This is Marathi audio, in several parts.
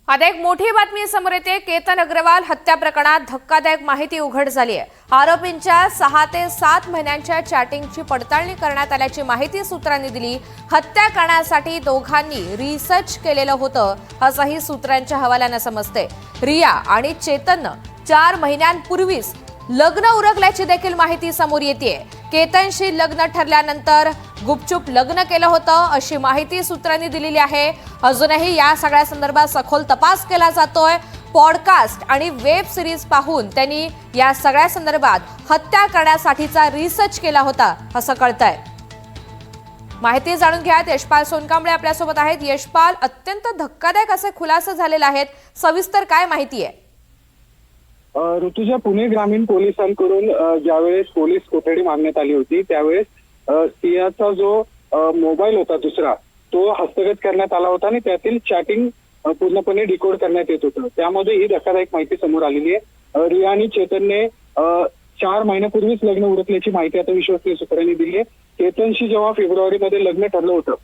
आता एक मोठी बातमी समोर येते। केतन अग्रवाल हत्या प्रकरणात धक्कादायक माहिती उघड झाली आहे। आरोपींच्या 6 ते 7 महिन्यांच्या चॅटिंगची पडताळणी करण्यात आल्याची माहिती सूत्रांनी दिली। हत्या करण्यासाठी दोघांनी रिसर्च केलेलं होतं असंही सूत्रांच्या हवाल्याने समजते। रिया आणि चेतननं 4 महिन्यांपूर्वीच लग्न उरकल्याची देखील माहिती समोर येते। केतनशी लग्न ठरल्यानंतर गुपचूप लग्न केलं होतं अशी माहिती सूत्रांनी दिलेली आहे। अजूनही या सगळ्या संदर्भात सखोल तपास केला जातोय। पॉडकास्ट आणि वेब सिरीज पाहून त्यांनी या सगळ्या संदर्भात हत्या करण्यासाठीचा रिसर्च केला होता असं कळतंय। माहिती जाणून घ्या। यशपाल सोनकांबळे आपल्यासोबत आहेत। यशपाल, अत्यंत धक्कादायक असे खुलासे झालेले आहेत, सविस्तर काय माहिती आहे? ऋतुजा, पुणे ग्रामीण पोलिसांकडून ज्यावेळेस पोलीस कोठडी मागण्यात आली होती त्यावेळेस सियाचा जो मोबाईल होता दुसरा तो हस्तगत करण्यात आला होता आणि त्यातील चॅटिंग पूर्णपणे डिकोड करण्यात येत होतं। त्यामध्ये ही धक्कादायक माहिती समोर आलेली आहे। रिया आणि चेतनने 4 महिन्यापूर्वीच लग्न उरकल्याची माहिती आता विश्वसनीय सूत्रांनी दिली आहे। चेतनशी जेव्हा फेब्रुवारीमध्ये लग्न ठरलं होतं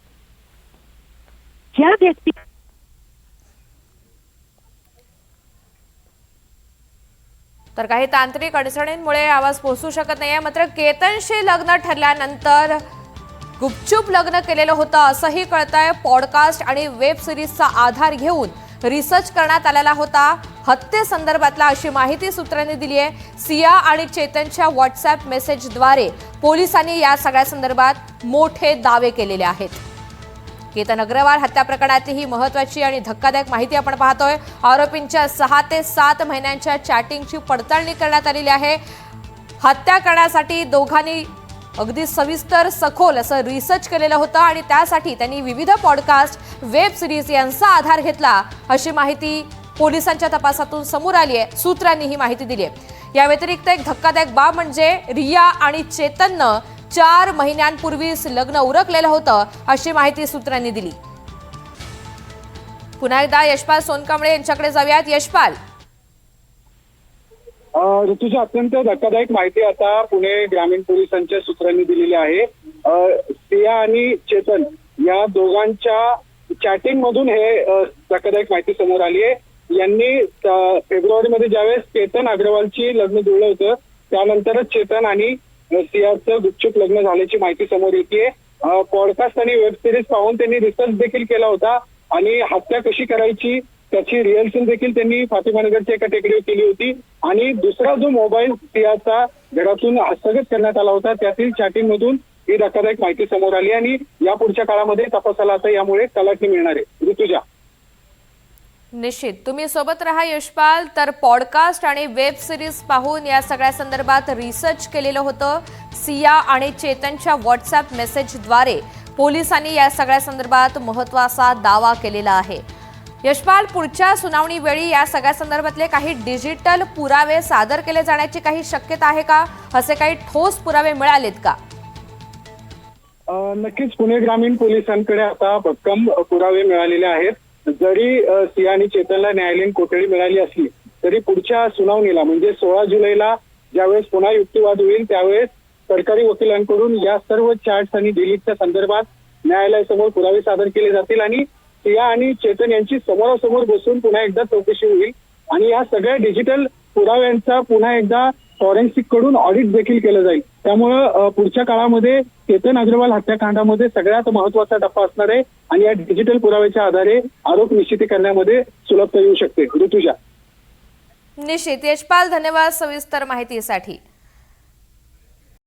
तर काही तांत्रिक अडचणींमुळे आवाज पोहोचू शकत नाहीये। मात्र केतनशी लग्न ठरल्यानंतर गुपचूप लग्न केलेलं होतं असंही कळतंय। पॉडकास्ट आणि वेब सिरीजचा आधार घेऊन रिसर्च करण्यात आलेला होता हत्येसंदर्भातला अशी माहिती सूत्रांनी दिली आहे। सिया आणि चेतनच्या व्हॉट्सअप मेसेजद्वारे पोलिसांनी या सगळ्या संदर्भात मोठे दावे केलेले आहेत। केतन अग्रवाल हत्या प्रकरणातली ही महत्त्वाची आणि धक्कादायक माहिती आपण पाहतोय। आरोपींच्या 6 ते 7 महिन्यांच्या चॅटिंगची पडताळणी करण्यात आलेली आहे। हत्या करण्यासाठी दोघांनी अगदी सविस्तर सखोल असं रिसर्च केलेलं होतं आणि त्यासाठी त्यांनी विविध पॉडकास्ट, वेब सिरीज यांचा आधार घेतला अशी माहिती पोलिसांच्या तपासातून समोर आली आहे। सूत्रांनी ही माहिती दिली आहे। या व्यतिरिक्त एक धक्कादायक बाब म्हणजे रिया आणि चेतननं 4 महिन्यांपूर्वीच लग्न उरकलेलं होतं अशी माहिती सूत्रांनी दिली। पुन्हा एकदा यशपाल सोनकांबळे यांच्याकडे जाऊयात। यशपाल, ऋतुजा, अत्यंत धक्कादायक माहिती आता पुणे ग्रामीण पोलिसांच्या सूत्रांनी दिलेली आहे। सिया आणि चेतन या दोघांच्या चॅटिंग मधून हे धक्कादायक माहिती समोर आली आहे। यांनी फेब्रुवारीमध्ये ज्यावेळेस केतन अग्रवालची लग्न जुळलं होतं त्यानंतरच चेतन आणि सियाचं गुपचूप लग्न झाल्याची माहिती समोर येते। पॉडकास्ट आणि वेब सिरीज पाहून त्यांनी रिसर्च देखील केला होता आणि हत्या कशी करायची त्याची रिहर्सल देखील त्यांनी फातिमानगरच्या एका टेकडीवर केली होती। आणि दुसरा जो मोबाईल सियाचा घरातून हस्तगत करण्यात आला होता त्यातील चॅटिंग मधून ही धक्कादायक माहिती समोर आली आणि या पुढच्या काळामध्ये तपासाला आता यामुळे कलाटणी मिळणार आहे। ऋतुजा, निश्चित तुम्ही सोबत रहा यशपाल। तर पॉडकास्ट आणि वेब सिरीज पाहून या सगळ्या संदर्भात रिसर्च केलेलं होतं। सिया आणि चेतनच्या व्हॉट्सअप मेसेजद्वारे पोलिसांनी या सगळ्या संदर्भात महत्त्वाचा दावा केलेला आहे। यशपाल, पुढच्या सुनावणी वेळी या सगळ्या संदर्भातले काही डिजिटल पुरावे सादर केले जाण्याची काही शक्यता आहे का? असे काही ठोस पुरावे मिळालेत का? नक्कीच पुणे ग्रामीण पोलिसांकडे आता भक्कम पुरावे मिळालेले आहेत। जरी सिया आणि चेतनला न्यायालयीन कोठडी मिळाली असली तरी पुढच्या सुनावणीला म्हणजे 16 जुलैला ज्यावेळेस पुन्हा युक्तिवाद होईल त्यावेळेस सरकारी वकिलांकडून या सर्व चॅट्स आणि डिलीटच्या संदर्भात न्यायालयासमोर पुरावे सादर केले जातील आणि सिया आणि चेतन यांची समोरासमोर बसून पुन्हा एकदा चौकशी होईल आणि या सगळ्या डिजिटल पुराव्यांचा पुन्हा एकदा फॉरेन्सिक कडून ऑडिट देखील केलं जाईल। त्यामुळं पुढच्या काळामध्ये केतन अग्रवाल हत्याकांडामध्ये सगळ्यात महत्त्वाचा टप्पा असणार आहे आणि या डिजिटल पुराव्याच्या आधारे आरोप निश्चिती करण्यामध्ये सुलभता येऊ शकते। ऋतुजा, निश्चित। यशपाल, धन्यवाद सविस्तर माहितीसाठी।